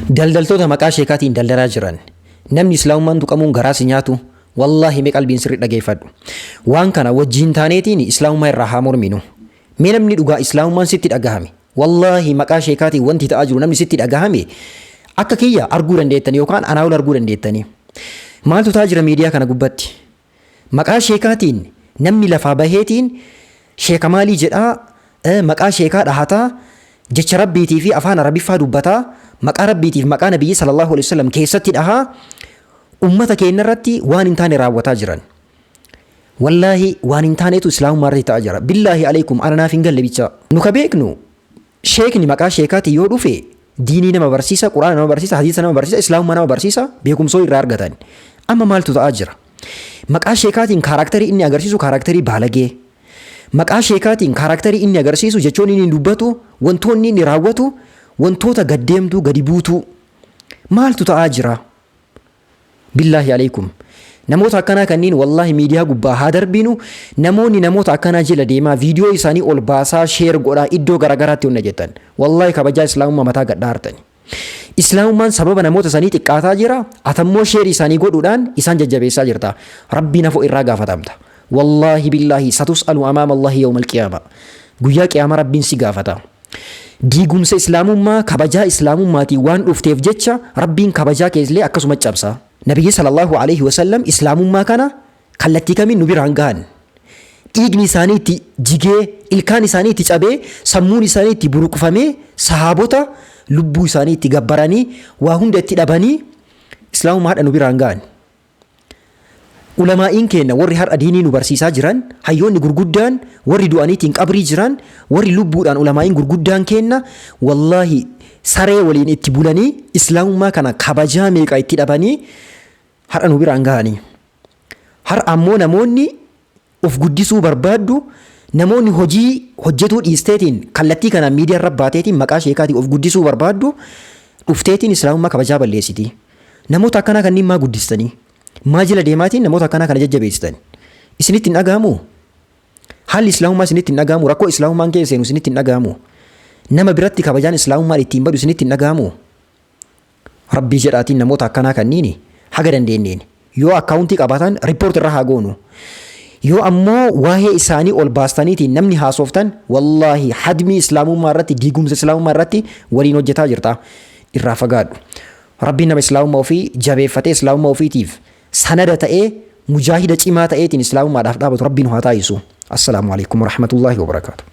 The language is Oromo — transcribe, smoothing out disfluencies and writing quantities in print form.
Daldaltoota maqaa sheekaatiin daldalaa jiran namni islaamummaan tuqamuun garaa si nyaatu wallahi mee qalbiin sirrii dhageeffadhu. Waan kana wajjin taaneetiin islaamummaa irraa haa morminu. Mee namni dhugaa islaamummaan sitti dhagahame wallahi maqaa sheekaatiin wanti ta'aa jiru namni sitti dhagahame akka kiyya arguu dandeettanii yookaan anaa ol arguu dandeettanii. Maaltu ta'aa jira miidiyaa kana gubbatti? Maqaa sheekaatiin namni lafaa baheetiin sheeka maalii jedhaa maqaa sheekaa dhahataa jecha rabbiitii fi afaan arabiffaa dubbataa maqaa rabbiitiif maqaa nabiyyi sallallahu alaihi wasallam keessatti dhahaa ummata keenya irratti waan hin taane raawwataa jiran. Wallahi waan hin taanetu islaamummaa irratti ta'aa jira. Billaahi alaikum ana naaf hin galle bicha. Nu ka beeknu sheekni maqaa sheekaati yoo dhufe diinii nama barsiisa, quraana nama barsiisa, hadiisa nama barsiisa, islaamummaa nama barsiisa, beekumsoo irraa argatan. Amma maaltu ta'aa jira? Maqaa sheekaatiin kaaraakterii inni agarsiisu kaaraakterii baalagee. Maqaa sheekaatiin kaaraakterii inni agarsiisu jechoon inni dubbatu, wantoonni inni raawwatu, wantoota gaddeemtuu gadi buutuu. Maaltu ta'aa jira? Billaahi alaikum. Namoota akkanaa kanniin wallahi miidiyaa gubbaa haa darbinu. Namoonni namoota akkanaa jala deemaa viidiyoo isaanii ol baasaa sheer godhaa iddoo garagaraatti hunda jettan. Wallahi kabajaa islaamummaa mataa gadhaa hartani. Islaamummaan sababa namoota sanii xiqqaataa jira. Atammoo sheer isaanii godhuudhaan isaan jajjabeessaa jirta. Rabbiin afoo irraa gaafatamta. Wallahi billahi satus'alu amaama Allahi yawmal qiyaama. Guyyaa qiyaama rabbiin si gaafata. Diigumsa islaamummaa kabajaa islaamummaatii waan dhufteef jecha rabbiin kabajaa keessillee akkasuma cabsa. Nabiyyi sallallahu alaihi wasallam islaamummaa kana kallattii kamiin nu biraan gahan. Dhiigni isaanii itti jigee, ilkaan isaanii itti cabee, sammuun isaanii itti buruqfamee, sahaabota lubbuu isaanii itti gabbaranii, waa hunda itti dhabanii islaamummaa hadha nu biraan gahan. Ulamaa'iin keenya warri har'a diinii nu barsiisaa jiran, hayyoonni gurguddaan, warri du'aniitiin qabrii jiran, warri lubbuudhaan ulamaa'iin gurguddaan keenya wallahi saree waliin itti bulanii islaamummaa kana kabajaa meeqa itti dhabanii har'a nu biraan gahanii. Har'a ammoo namoonni of guddisuu barbaaddu, namoonni hojii hojjetuu dhiisteetiin kallattii kanaan miidiyaa irra baateetiin maqaa sheekaatiin of guddisuu barbaaddu dhufteetiin islaamummaa kabajaa balleessiti. Namoota akkanaa kanniin maa guddistanii? Maa jala deemaatiin namoota akkanaa kana jajjabeessitan? Isinitti hin dhaga'amu? Haalli islaamummaa isinitti hin dhaga'amu? Rakkoo islaamummaan keessa seenu isinitti hin dhaga'amu? Nama biratti kabajaan islaamummaan ittiin badu isinitti hin dhaga'amu? Rabbii jedhaatiin namoota akkanaa kanniini haga dandeenyeen yoo akkaawuntii qabaatan riippoortii irra haa goonu. Yoo ammoo waa'ee isaanii ol baastaniitiin namni haasoftan wallahi hadmii islaamummaa irratti diigumsa islaamummaa irratti waliin hojjetaa jirta. Irraa fagaadhu. Rabbiin nama islaamummaa ofii jabeeffatee islaamummaa ofiitiif sanada ta'ee mujaahida cimaa ta'eetiin islaamummaadhaaf dhaabatu rabbiin haa taasisu. Assalaamu alaikum warahmatullahi wabarakaatu.